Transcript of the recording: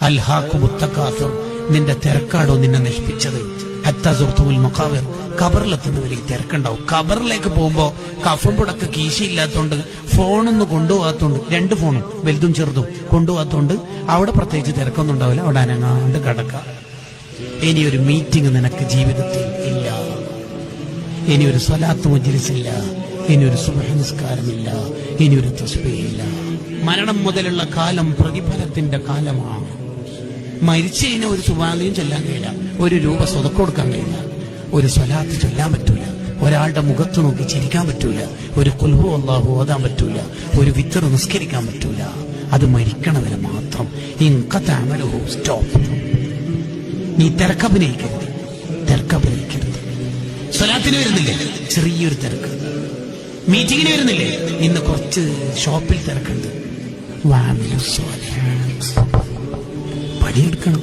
അൽഹാഖുമുത് തകാസുർ, നിന്റെ തിരക്കാടോ നിന്നെ നശിപ്പിച്ചത്. ഹത്താ സുർത്തുൽ മഖാബിർ, ഖബറിലെത്തുന്നവരിൽ തിരക്കുണ്ടാവും. ഖബറിലേക്ക് പോകുമ്പോ കഫൻ പുടക്ക് കീശയില്ലാത്തോണ്ട് ഫോണൊന്നും കൊണ്ടുപോകാത്തോണ്ട്, 2 ഫോണും വലുതും ചെറുതും കൊണ്ടുപോകാത്തോണ്ട് അവിടെ പ്രത്യേകിച്ച് തിരക്കൊന്നും ഉണ്ടാവില്ല. അവിടെ അനങ്ങാണ്ട് കിടക്കാം. ഇനിയൊരു മീറ്റിംഗ് നിനക്ക് ജീവിതത്തിൽ ഇല്ല, ഇനിയൊരു സ്വലാത്ത് മജ്ലിസില്ല, ഇനിയൊരു സുബ്ഹ് നിസ്കാരമില്ല, ഇനിയൊരു തസ്ബീഹില്ല. മരണം മുതലുള്ള കാലം പ്രതിഫലത്തിന്റെ കാലമാണ്. മരിച്ചതിന് ഒരു സുബ്ഹാനയും ചൊല്ലാൻ കഴിയില്ല, 1 രൂപ സ്വതക്ക കൊടുക്കാൻ കഴിയില്ല, ഒരു സ്വലാത്ത് ചൊല്ലാൻ പറ്റൂല, ഒരാളുടെ മുഖത്ത് നോക്കി ചിരിക്കാൻ പറ്റൂല, ഒരു ഖുൽ ഹു അല്ലാഹു ഓതാൻ പറ്റൂല, ഒരു വിത്ർ നിസ്കരിക്കാൻ പറ്റൂല. അത് മരിക്കണവരെ മാത്രം. ഇൻഖതഅമലുഹു, സ്റ്റോപ്പ്. നീ തിരക്കഭിനയിക്കരുത്, തിരക്കഭിനയിക്കരുത്. സ്വലാത്തിന് വരുന്നില്ലേ, ചെറിയൊരു തിരക്ക്. മീറ്റിങ്ങിന് വരുന്നില്ലേ, ഇന്ന് കുറച്ച് ഷോപ്പിൽ തിരക്കുണ്ട്. പണിയെടുക്കണം.